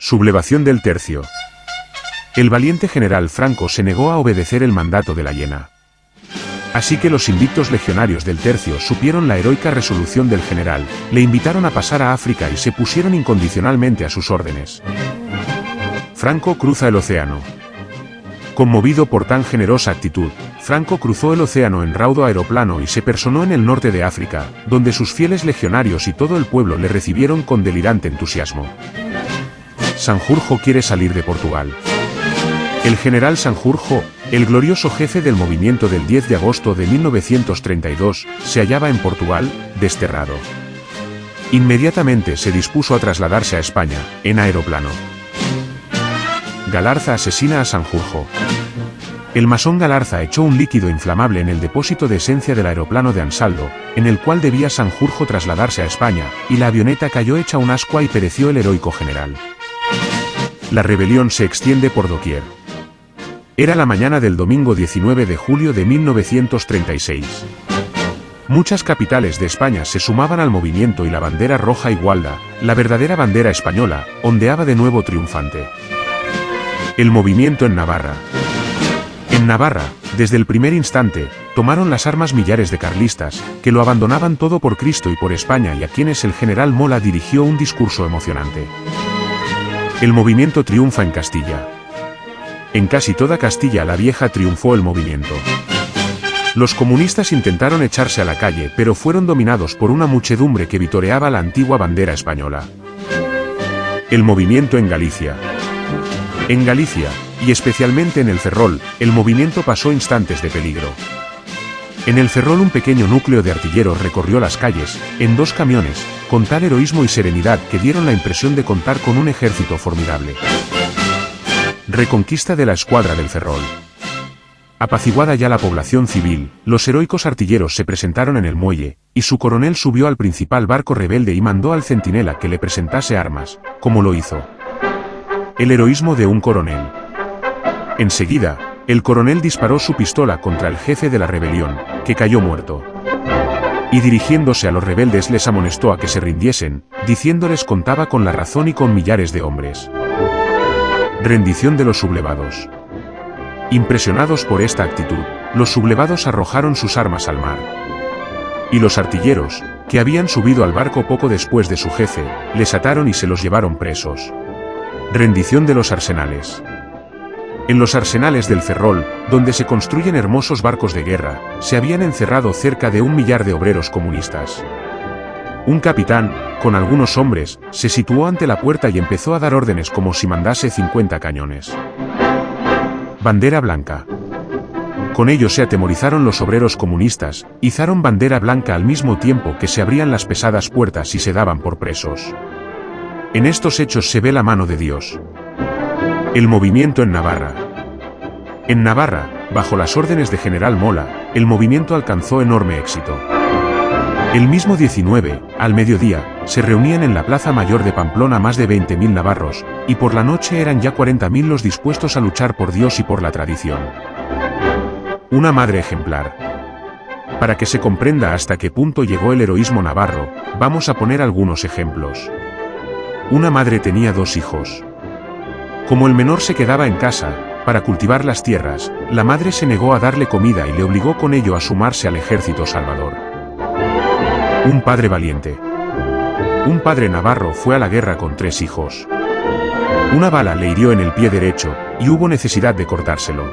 Sublevación del Tercio. El valiente general Franco se negó a obedecer el mandato de la Llena. Así que los invictos legionarios del Tercio supieron la heroica resolución del general, le invitaron a pasar a África y se pusieron incondicionalmente a sus órdenes. Franco cruza el océano. Conmovido por tan generosa actitud, Franco cruzó el océano en raudo aeroplano y se personó en el norte de África, donde sus fieles legionarios y todo el pueblo le recibieron con delirante entusiasmo. Sanjurjo quiere salir de Portugal. El general Sanjurjo, el glorioso jefe del movimiento del 10 de agosto de 1932, se hallaba en Portugal, desterrado. Inmediatamente se dispuso a trasladarse a España, en aeroplano. Galarza asesina a Sanjurjo. El masón Galarza echó un líquido inflamable en el depósito de esencia del aeroplano de Ansaldo, en el cual debía Sanjurjo trasladarse a España, y la avioneta cayó hecha un ascua y pereció el heroico general. La rebelión se extiende por doquier. Era la mañana del domingo 19 de julio de 1936. Muchas capitales de España se sumaban al movimiento y la bandera roja igualda, la verdadera bandera española, ondeaba de nuevo triunfante. El movimiento en Navarra. En Navarra, desde el primer instante, tomaron las armas millares de carlistas, que lo abandonaban todo por Cristo y por España y a quienes el general Mola dirigió un discurso emocionante. El movimiento triunfa en Castilla. En casi toda Castilla la Vieja triunfó el movimiento. Los comunistas intentaron echarse a la calle pero fueron dominados por una muchedumbre que vitoreaba la antigua bandera española. El movimiento en Galicia. En Galicia, y especialmente en el Ferrol, el movimiento pasó instantes de peligro. En el Ferrol un pequeño núcleo de artilleros recorrió las calles, en 2 camiones, con tal heroísmo y serenidad que dieron la impresión de contar con un ejército formidable. Reconquista de la escuadra del Ferrol. Apaciguada ya la población civil, los heroicos artilleros se presentaron en el muelle, y su coronel subió al principal barco rebelde y mandó al centinela que le presentase armas, como lo hizo. El heroísmo de un coronel. Enseguida, el coronel disparó su pistola contra el jefe de la rebelión, que cayó muerto. Y dirigiéndose a los rebeldes les amonestó a que se rindiesen, diciéndoles contaba con la razón y con millares de hombres. Rendición de los sublevados. Impresionados por esta actitud, los sublevados arrojaron sus armas al mar. Y los artilleros, que habían subido al barco poco después de su jefe, les ataron y se los llevaron presos. Rendición de los arsenales. En los arsenales del Ferrol, donde se construyen hermosos barcos de guerra, se habían encerrado cerca de 1 millar de obreros comunistas. Un capitán, con algunos hombres, se situó ante la puerta y empezó a dar órdenes como si mandase 50 cañones. Bandera blanca. Con ello se atemorizaron los obreros comunistas, izaron bandera blanca al mismo tiempo que se abrían las pesadas puertas y se daban por presos. En estos hechos se ve la mano de Dios. El movimiento en Navarra. En Navarra, bajo las órdenes de General Mola, el movimiento alcanzó enorme éxito. El mismo 19, al mediodía, se reunían en la Plaza Mayor de Pamplona más de 20.000 navarros, y por la noche eran ya 40.000 los dispuestos a luchar por Dios y por la tradición. Una madre ejemplar. Para que se comprenda hasta qué punto llegó el heroísmo navarro, vamos a poner algunos ejemplos. Una madre tenía 2 hijos. Como el menor se quedaba en casa, para cultivar las tierras, la madre se negó a darle comida y le obligó con ello a sumarse al ejército salvador. Un padre valiente. Un padre navarro fue a la guerra con 3 hijos. Una bala le hirió en el pie derecho, y hubo necesidad de cortárselo.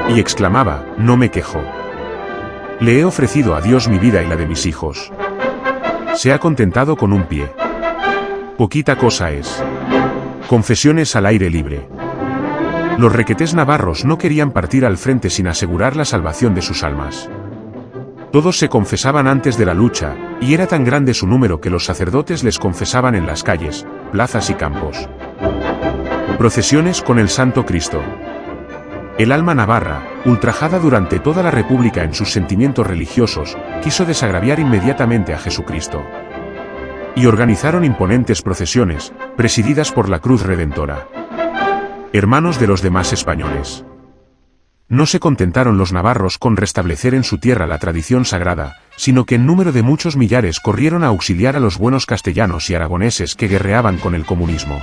Y exclamaba, no me quejo. Le he ofrecido a Dios mi vida y la de mis hijos. Se ha contentado con un pie. Poquita cosa es. Confesiones al aire libre. Los requetés navarros no querían partir al frente sin asegurar la salvación de sus almas. Todos se confesaban antes de la lucha, y era tan grande su número que los sacerdotes les confesaban en las calles, plazas y campos. Procesiones con el Santo Cristo. El alma navarra, ultrajada durante toda la República en sus sentimientos religiosos, quiso desagraviar inmediatamente a Jesucristo. Y organizaron imponentes procesiones, presididas por la Cruz Redentora. Hermanos de los demás españoles. No se contentaron los navarros con restablecer en su tierra la tradición sagrada, sino que en número de muchos millares corrieron a auxiliar a los buenos castellanos y aragoneses que guerreaban con el comunismo.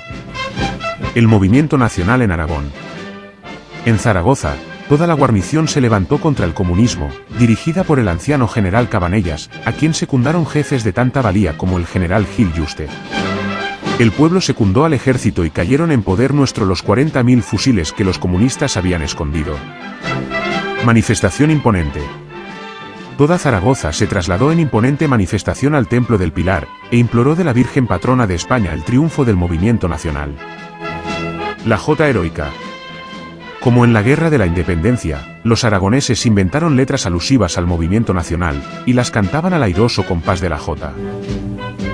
El movimiento nacional en Aragón. En Zaragoza, toda la guarnición se levantó contra el comunismo, dirigida por el anciano general Cabanellas, a quien secundaron jefes de tanta valía como el general Gil Yuste. El pueblo secundó al ejército y cayeron en poder nuestro los 40.000 fusiles que los comunistas habían escondido. Manifestación imponente. Toda Zaragoza se trasladó en imponente manifestación al Templo del Pilar, e imploró de la Virgen Patrona de España el triunfo del movimiento nacional. La Jota heroica. Como en la Guerra de la Independencia, los aragoneses inventaron letras alusivas al movimiento nacional, y las cantaban al airoso compás de la jota.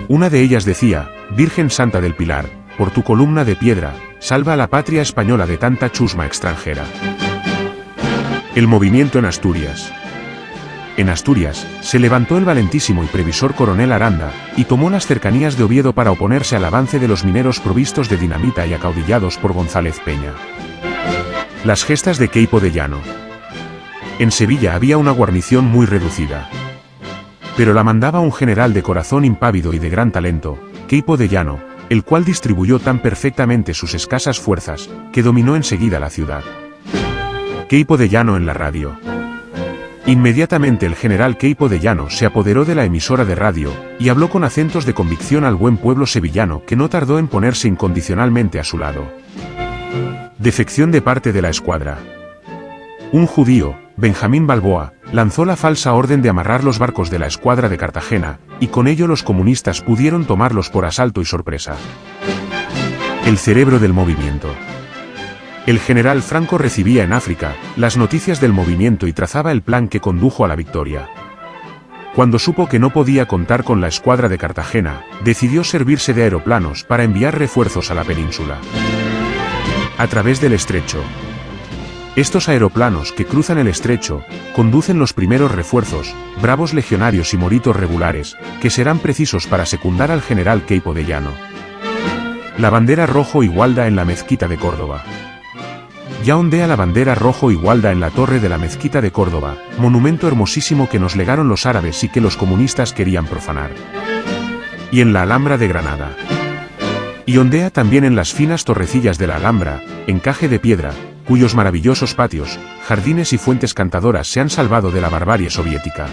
Una de ellas decía: Virgen Santa del Pilar, por tu columna de piedra, salva a la patria española de tanta chusma extranjera. El movimiento en Asturias. En Asturias, se levantó el valentísimo y previsor coronel Aranda, y tomó las cercanías de Oviedo para oponerse al avance de los mineros provistos de dinamita y acaudillados por González Peña. Las gestas de Queipo de Llano. En Sevilla había una guarnición muy reducida, pero la mandaba un general de corazón impávido y de gran talento, Queipo de Llano, el cual distribuyó tan perfectamente sus escasas fuerzas, que dominó enseguida la ciudad. Queipo de Llano en la radio. Inmediatamente el general Queipo de Llano se apoderó de la emisora de radio, y habló con acentos de convicción al buen pueblo sevillano que no tardó en ponerse incondicionalmente a su lado. Defección de parte de la escuadra. Un judío, Benjamín Balboa, lanzó la falsa orden de amarrar los barcos de la escuadra de Cartagena, y con ello los comunistas pudieron tomarlos por asalto y sorpresa. El cerebro del movimiento. El general Franco recibía en África las noticias del movimiento y trazaba el plan que condujo a la victoria. Cuando supo que no podía contar con la escuadra de Cartagena, decidió servirse de aeroplanos para enviar refuerzos a la península. A través del estrecho. Estos aeroplanos que cruzan el estrecho, conducen los primeros refuerzos, bravos legionarios y moritos regulares, que serán precisos para secundar al general Queipo de Llano. La bandera rojo y gualda en la mezquita de Córdoba. Ya ondea la bandera rojo y gualda en la torre de la mezquita de Córdoba, monumento hermosísimo que nos legaron los árabes y que los comunistas querían profanar. Y en la Alhambra de Granada. Y ondea también en las finas torrecillas de la Alhambra, encaje de piedra, cuyos maravillosos patios, jardines y fuentes cantadoras se han salvado de la barbarie soviética.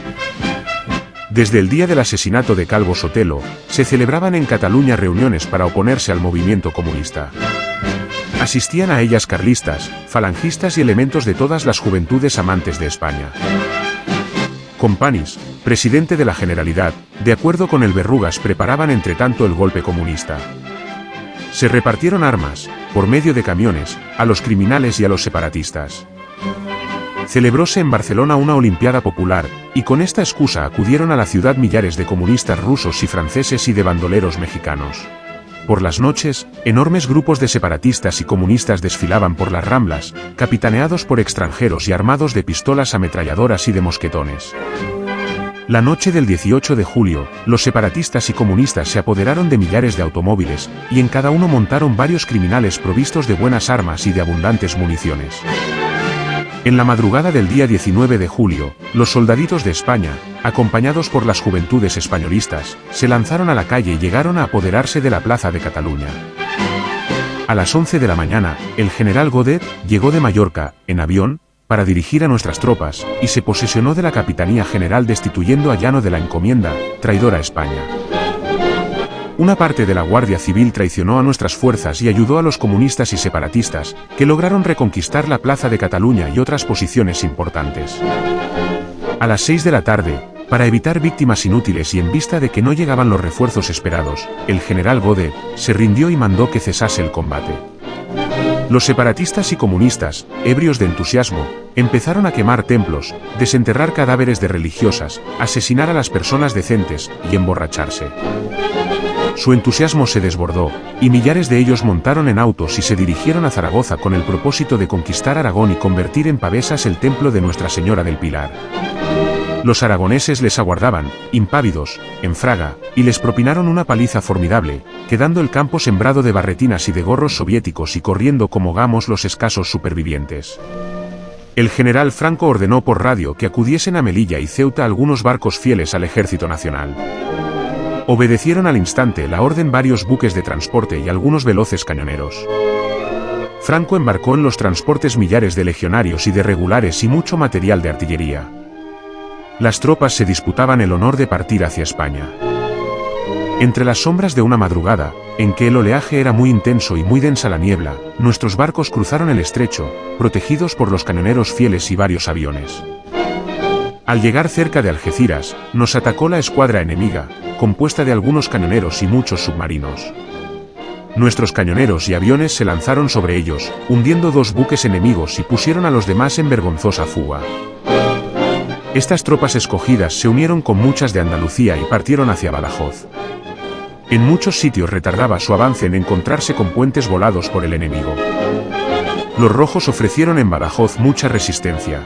Desde el día del asesinato de Calvo Sotelo, se celebraban en Cataluña reuniones para oponerse al movimiento comunista. Asistían a ellas carlistas, falangistas y elementos de todas las juventudes amantes de España. Companys, presidente de la Generalidad, de acuerdo con el Berrugas, preparaban entre tanto el golpe comunista. Se repartieron armas, por medio de camiones, a los criminales y a los separatistas. Celebróse en Barcelona una Olimpiada Popular, y con esta excusa acudieron a la ciudad millares de comunistas rusos y franceses y de bandoleros mexicanos. Por las noches, enormes grupos de separatistas y comunistas desfilaban por las Ramblas, capitaneados por extranjeros y armados de pistolas ametralladoras y de mosquetones. La noche del 18 de julio, los separatistas y comunistas se apoderaron de millares de automóviles, y en cada uno montaron varios criminales provistos de buenas armas y de abundantes municiones. En la madrugada del día 19 de julio, los soldaditos de España, acompañados por las juventudes españolistas, se lanzaron a la calle y llegaron a apoderarse de la plaza de Cataluña. A las 11 de la mañana, el general Godet llegó de Mallorca, en avión, para dirigir a nuestras tropas, y se posesionó de la Capitanía General destituyendo a Llano de la encomienda, traidor a España. Una parte de la Guardia Civil traicionó a nuestras fuerzas y ayudó a los comunistas y separatistas, que lograron reconquistar la Plaza de Cataluña y otras posiciones importantes. A las 6 de la tarde, para evitar víctimas inútiles y en vista de que no llegaban los refuerzos esperados, el general Godet se rindió y mandó que cesase el combate. Los separatistas y comunistas, ebrios de entusiasmo, empezaron a quemar templos, desenterrar cadáveres de religiosas, asesinar a las personas decentes y emborracharse. Su entusiasmo se desbordó, y millares de ellos montaron en autos y se dirigieron a Zaragoza con el propósito de conquistar Aragón y convertir en pavesas el templo de Nuestra Señora del Pilar. Los aragoneses les aguardaban, impávidos, en Fraga, y les propinaron una paliza formidable, quedando el campo sembrado de barretinas y de gorros soviéticos y corriendo como gamos los escasos supervivientes. El general Franco ordenó por radio que acudiesen a Melilla y Ceuta algunos barcos fieles al ejército nacional. Obedecieron al instante la orden varios buques de transporte y algunos veloces cañoneros. Franco embarcó en los transportes millares de legionarios y de regulares y mucho material de artillería. Las tropas se disputaban el honor de partir hacia España. Entre las sombras de una madrugada, en que el oleaje era muy intenso y muy densa la niebla, nuestros barcos cruzaron el estrecho, protegidos por los cañoneros fieles y varios aviones. Al llegar cerca de Algeciras, nos atacó la escuadra enemiga, compuesta de algunos cañoneros y muchos submarinos. Nuestros cañoneros y aviones se lanzaron sobre ellos, hundiendo 2 buques enemigos y pusieron a los demás en vergonzosa fuga. Estas tropas escogidas se unieron con muchas de Andalucía y partieron hacia Badajoz. En muchos sitios retardaba su avance en encontrarse con puentes volados por el enemigo. Los rojos ofrecieron en Badajoz mucha resistencia.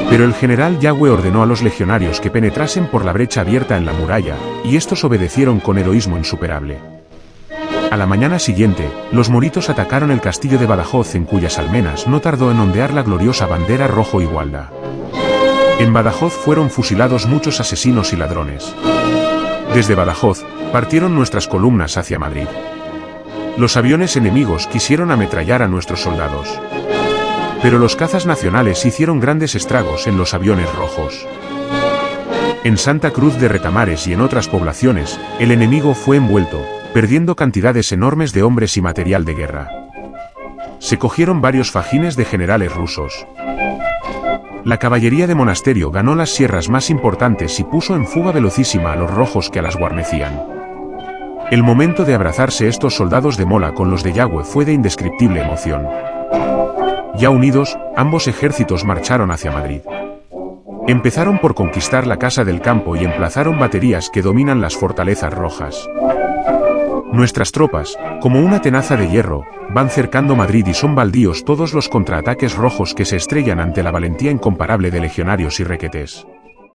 Pero el general Yagüe ordenó a los legionarios que penetrasen por la brecha abierta en la muralla, y estos obedecieron con heroísmo insuperable. A la mañana siguiente, los moritos atacaron el castillo de Badajoz, en cuyas almenas no tardó en ondear la gloriosa bandera rojo y gualda. En Badajoz fueron fusilados muchos asesinos y ladrones. Desde Badajoz, partieron nuestras columnas hacia Madrid. Los aviones enemigos quisieron ametrallar a nuestros soldados. Pero los cazas nacionales hicieron grandes estragos en los aviones rojos. En Santa Cruz de Retamares y en otras poblaciones, el enemigo fue envuelto, perdiendo cantidades enormes de hombres y material de guerra. Se cogieron varios fajines de generales rusos. La caballería de Monasterio ganó las sierras más importantes y puso en fuga velocísima a los rojos que las guarnecían. El momento de abrazarse estos soldados de Mola con los de Yagüe fue de indescriptible emoción. Ya unidos, ambos ejércitos marcharon hacia Madrid. Empezaron por conquistar la Casa del Campo y emplazaron baterías que dominan las fortalezas rojas. Nuestras tropas, como una tenaza de hierro, van cercando Madrid y son baldíos todos los contraataques rojos que se estrellan ante la valentía incomparable de legionarios y requetés.